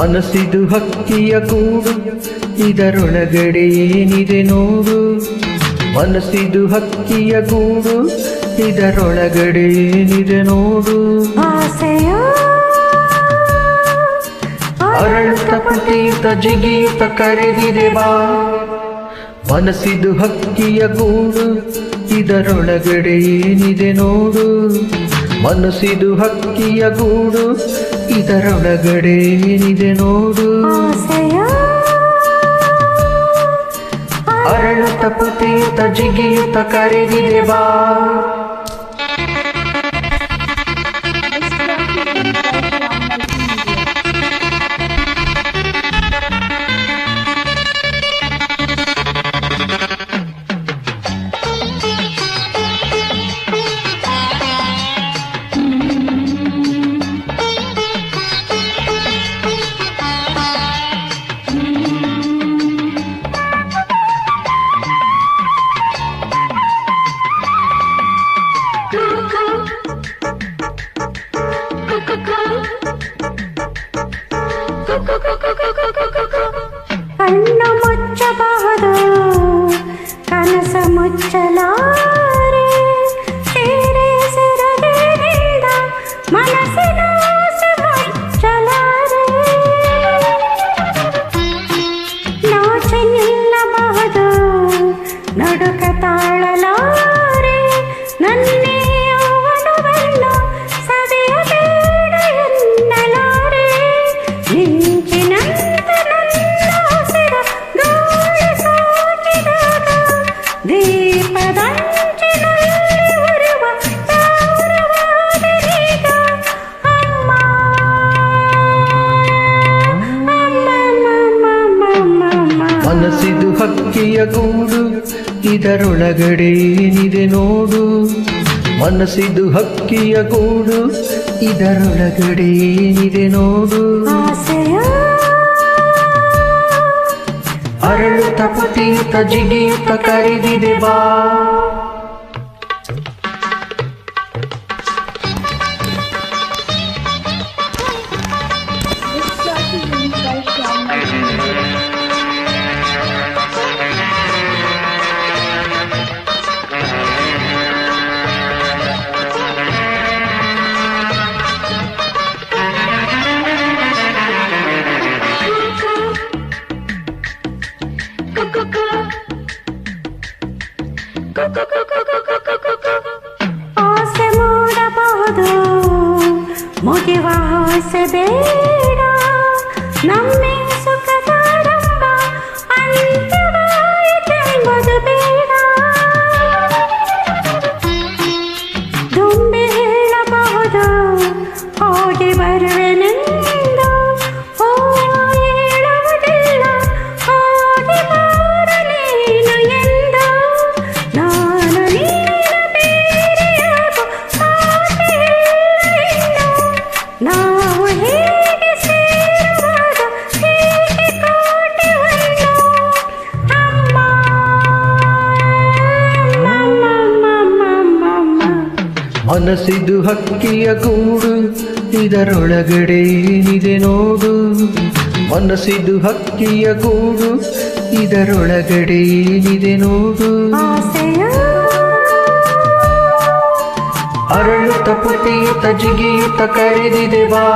ಮನಸ್ಸಿದು ಹಕ್ಕಿಯ ಕೂಡು, ಇದರೊಳಗಡೆ ಏನಿದೆ ನೋಡು. ಮನಸ್ಸಿದು ಹಕ್ಕಿಯ ಗೂಡು, ಇದರೊಳಗಡೆ ಏನಿದೆ ನೋಡು. ಆಸೆಯೋ ಅರಳುತ್ತ ಪುಟಿಯುತ್ತ ಜಿಗಿಯುತ್ತ ಕರೆದಿದೆ ಬಾ. ಮನಸ್ಸಿದು ಹಕ್ಕಿಯ ಗೂಡು, ಇದರೊಳಗಡೆ ಏನಿದೆ ನೋಡು. ಮನಸ್ಸಿದು ಹಕ್ಕಿಯ ಗೂಡು, ಇದರೊಳಗಡೆ ಏನಿದೆ ನೋಡು. ಆಸೆಯೋ ಅರಳುತ್ತ ಪುಟಿಯುತ್ತ ಜಿಗಿಯುತ್ತ ಕರೆದಿದೆ ಬಾ. ಕಣ್ಣು ಮುಚ್ಚಬಹುದು, ಕನಸು ಮುಚ್ಚಲಾರೆ. ಸೇರೆ ಸೆರಗಿನಿಂದ ಮನಸ್ಸಿನ ಆಸೆ ಮುಚ್ಚಲಾರೆ. ನಾಚಿ ನಿಲ್ಲಬಹುದು, ನಡುಕ ತಾಳಲಾರೆ. ನನ್ನೇ ಅವನವೆಲ್ಲ ಸವಿಯಬೇಡ ಎನ್ನಲಾರೆ. ಮಿಂಚಿನಂತೆ ನನ್ನ ಹಸಿರ ಗಾಳಿ ಸೋಕಿದಾಗ, ದೀಪದಂಚಿನಲ್ಲಿ ಉರುವ ತಾರವಾದರೀಗ. ಅಮ್ಮ ಮನಸ್ಸಿದು ಹಕ್ಕಿಯ ಗೂಡು, ಇದರೊಳಗಡೆ ಏನಿದೆ ನೋಡು. ಮನಸ್ಸಿದು ಹಕ್ಕಿಯ ಗೂಡು, ಇದರೊಳಗಡೆ ಏನಿದೆ ನೋಡು. ಆಸೆಯೋ ಅರಳುತ್ತ ಪುಟಿಯುತ್ತ ಜಿಗಿಯುತ್ತ ಕರೆದಿದೆ ಬಾ. ಆಸೆ ಮೂಡಬಹುದು, ಮುಗಿವ ಆಸೆ ಬೇಡ. ನಮ್ಮೇ ಸುಖದಾರಂಭ ಅಂತ್ಯವಾಯಿತೆಂಬುದು ಬೇಡ. ತುಂಬಿ ಹೇಳಬಹುದು, ಹೋಗಿ ಬರುವೆನೆಂದು. ಓ ಹೇಳುವುದಿಲ್ಲ, ಹೋಗಿ ಬಾರ ನೀನು ಎಂದು. ನಾನು ನೀನು ಬೇರೆಯಾಗೋ ಆಸೆಯಿಲ್ಲ ಇನ್ನು. ನಾವು ಹೇಗೆ ಸೇರುವಾಗ ಹೇಗೆ ಕಾಟವನ್ನು. ಅಮ್ಮ ಮನಸ್ಸಿದು ಹಕ್ಕಿಯ ಗೂಡು, ಇದರೊಳಗಡೆ ಏನಿದೆ ನೋಡು. ಮನಸ್ಸಿದು ಹಕ್ಕಿಯ ಗೂಡು, ಇದರೊಳಗಡೆ ಏನಿದೆ ನೋಡು. ಆಸೆಯೋ ಅರಳುತ್ತ ಪುಟಿಯುತ್ತ ಜಿಗಿಯುತ್ತ ಕರೆದಿದೆ ಬಾ.